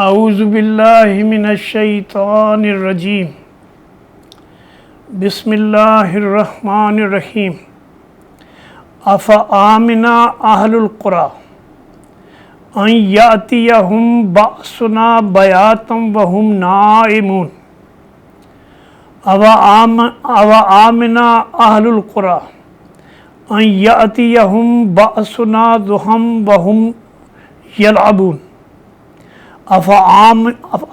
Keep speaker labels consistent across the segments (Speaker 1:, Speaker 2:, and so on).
Speaker 1: اعوذ باللہ من الشیطان الرجیم بسم اللہ الرحمن الرحیم افآمن اہل القری ان یأتیہم بأسنا بیاتا وہم نائمون اوآمن اہل القری ان یأتیہم بأسنا ضحی وہم یلعبون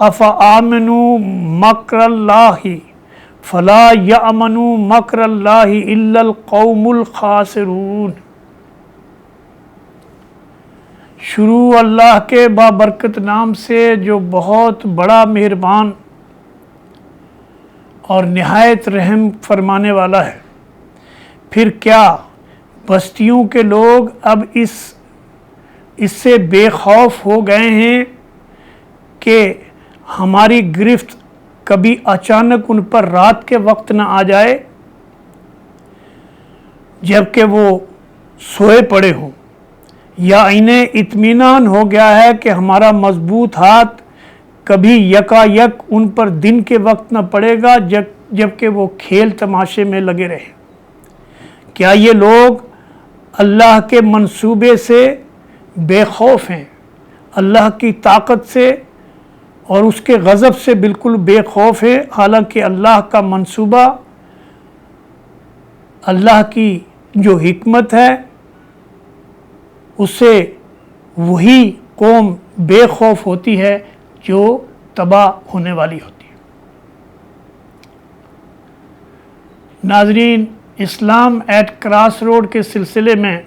Speaker 1: افآمنوا مکر اللہ فلا یأمن مکر اللہ الا القوم الخاسرون۔ شروع اللہ کے بابرکت نام سے جو بہت بڑا مہربان اور نہایت رحم فرمانے والا ہے۔ پھر کیا بستیوں کے لوگ اب اس سے بے خوف ہو گئے ہیں کہ ہماری گرفت کبھی اچانک ان پر رات کے وقت نہ آ جائے جبکہ وہ سوئے پڑے ہوں، یا انہیں اطمینان ہو گیا ہے کہ ہمارا مضبوط ہاتھ کبھی یکایک ان پر دن کے وقت نہ پڑے گا جبکہ وہ کھیل تماشے میں لگے رہے۔ کیا یہ لوگ اللہ کے منصوبے سے بے خوف ہیں، اللہ کی طاقت سے اور اس کے غضب سے بالکل بے خوف ہے، حالانکہ اللہ کا منصوبہ، اللہ کی جو حکمت ہے اس سے وہی قوم بے خوف ہوتی ہے جو تباہ ہونے والی ہوتی ہے۔ ناظرین، اسلام ایٹ کراس روڈ کے سلسلے میں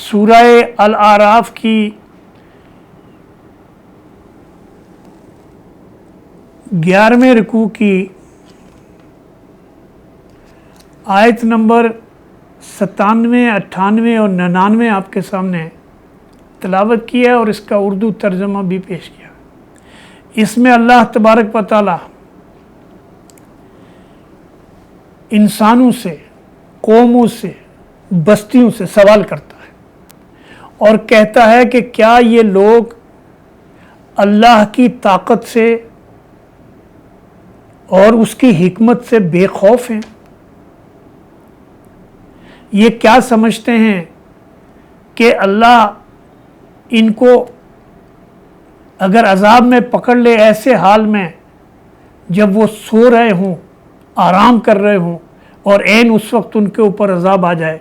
Speaker 1: سورہ الاعراف کی 11ویں رکوع کی آیت نمبر 97، 98 اور 99 آپ کے سامنے تلاوت کی ہے اور اس کا اردو ترجمہ بھی پیش کیا۔ اس میں اللہ تبارک و تعالی انسانوں سے، قوموں سے، بستیوں سے سوال کرتا ہے اور کہتا ہے کہ کیا یہ لوگ اللہ کی طاقت سے اور اس کی حکمت سے بے خوف ہیں؟ یہ کیا سمجھتے ہیں کہ اللہ ان کو اگر عذاب میں پکڑ لے ایسے حال میں جب وہ سو رہے ہوں، آرام کر رہے ہوں، اور عین اس وقت ان کے اوپر عذاب آ جائے،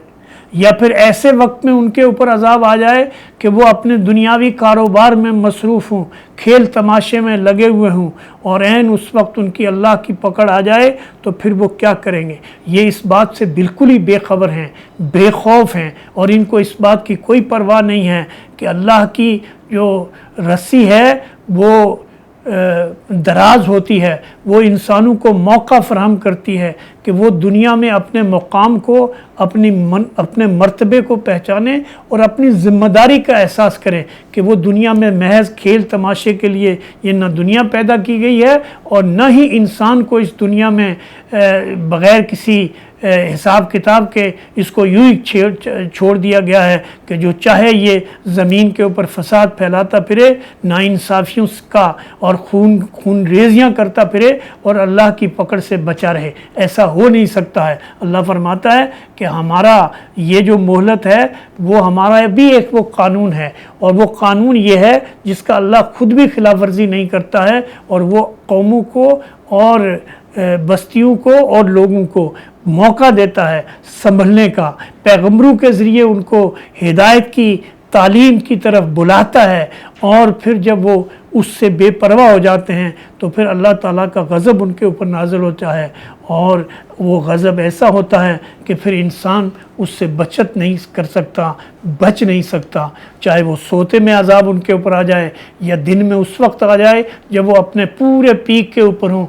Speaker 1: یا پھر ایسے وقت میں ان کے اوپر عذاب آ جائے کہ وہ اپنے دنیاوی کاروبار میں مصروف ہوں، کھیل تماشے میں لگے ہوئے ہوں، اور عین اس وقت ان کی اللہ کی پکڑ آ جائے تو پھر وہ کیا کریں گے؟ یہ اس بات سے بالکل ہی بے خبر ہیں، بے خوف ہیں، اور ان کو اس بات کی کوئی پرواہ نہیں ہے کہ اللہ کی جو رسی ہے وہ دراز ہوتی ہے، وہ انسانوں کو موقع فراہم کرتی ہے کہ وہ دنیا میں اپنے مقام کو، اپنے مرتبے کو پہچانے اور اپنی ذمہ داری کا احساس کریں کہ وہ دنیا میں محض کھیل تماشے کے لیے یہ نہ دنیا پیدا کی گئی ہے، اور نہ ہی انسان کو اس دنیا میں بغیر کسی حساب کتاب کے اس کو یوں ہی چھوڑ دیا گیا ہے کہ جو چاہے یہ زمین کے اوپر فساد پھیلاتا پھرے، ناانصافیوں کا اور خون ریزیاں کرتا پھرے اور اللہ کی پکڑ سے بچا رہے۔ ایسا ہو نہیں سکتا ہے۔ اللہ فرماتا ہے کہ ہمارا یہ جو مہلت ہے وہ ہمارا بھی ایک وہ قانون ہے، اور وہ قانون یہ ہے جس کا اللہ خود بھی خلاف ورزی نہیں کرتا ہے، اور وہ قوموں کو اور بستیوں کو اور لوگوں کو موقع دیتا ہے سنبھلنے کا، پیغمبروں کے ذریعے ان کو ہدایت کی تعلیم کی طرف بلاتا ہے، اور پھر جب وہ اس سے بے پرواہ ہو جاتے ہیں تو پھر اللہ تعالیٰ کا غضب ان کے اوپر نازل ہوتا ہے، اور وہ غضب ایسا ہوتا ہے کہ پھر انسان اس سے بچت نہیں کر سکتا، بچ نہیں سکتا، چاہے وہ سوتے میں عذاب ان کے اوپر آ جائے یا دن میں اس وقت آ جائے جب وہ اپنے پورے پیک کے اوپر ہوں،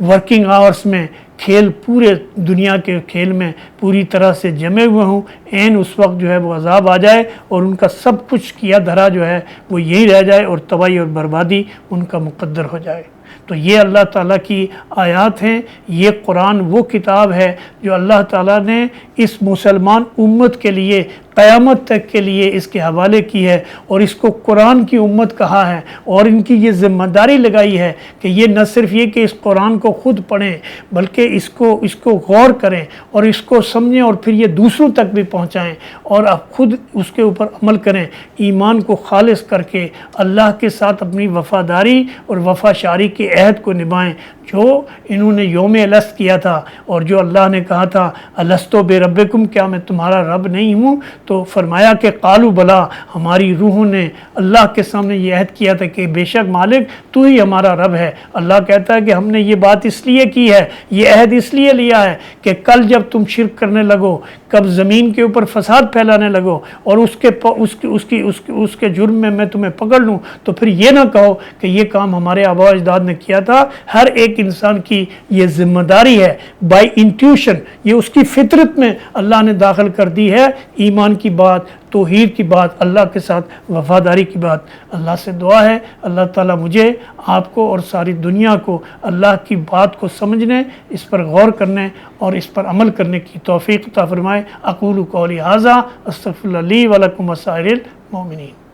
Speaker 1: ورکنگ آورس میں، کھیل پورے دنیا کے کھیل میں پوری طرح سے جمے ہوئے ہوں، عین اس وقت جو ہے وہ عذاب آ جائے اور ان کا سب کچھ کیا دھرا جو ہے وہ یہی رہ جائے اور تباہی اور بربادی ان کا مقدر ہو جائے۔ تو یہ اللہ تعالیٰ کی آیات ہیں، یہ قرآن وہ کتاب ہے جو اللہ تعالیٰ نے اس مسلمان امت کے لیے قیامت تک کے لیے اس کے حوالے کی ہے، اور اس کو قرآن کی امت کہا ہے، اور ان کی یہ ذمہ داری لگائی ہے کہ یہ نہ صرف یہ کہ اس قرآن کو خود پڑھیں بلکہ اس کو غور کریں اور اس کو سمجھیں، اور پھر یہ دوسروں تک بھی پہنچائیں، اور اب خود اس کے اوپر عمل کریں، ایمان کو خالص کر کے اللہ کے ساتھ اپنی وفاداری اور وفا شاری کے عہد کو نبھائیں جو انہوں نے یوم الست کیا تھا، اور جو اللہ نے کہا تھا الستو بربکم، کیا میں تمہارا رب نہیں ہوں؟ تو فرمایا کہ قالوا بلا، ہماری روحوں نے اللہ کے سامنے یہ عہد کیا تھا کہ بے شک مالک تو ہی ہمارا رب ہے۔ اللہ کہتا ہے کہ ہم نے یہ بات اس لیے کی ہے، یہ عہد اس لیے لیا ہے کہ کل جب تم شرک کرنے لگو، کب زمین کے اوپر فساد پھیلانے لگو اور اس کے جرم میں تمہیں پکڑ لوں، تو پھر یہ نہ کہو کہ یہ کام ہمارے آباء و اجداد نے کیا تھا۔ ہر ایک انسان کی یہ ذمہ داری ہے، بائی انٹیوشن، یہ اس کی فطرت میں اللہ نے داخل کر دی ہے، ایمان کی بات، توحید کی بات، اللہ کے ساتھ وفاداری کی بات۔ اللہ سے دعا ہے اللہ تعالیٰ مجھے، آپ کو اور ساری دنیا کو اللہ کی بات کو سمجھنے، اس پر غور کرنے اور اس پر عمل کرنے کی توفیق عطا فرمائے۔ اقول قولی ھذا استغفر اللہ لی ولکم وسائر المؤمنین۔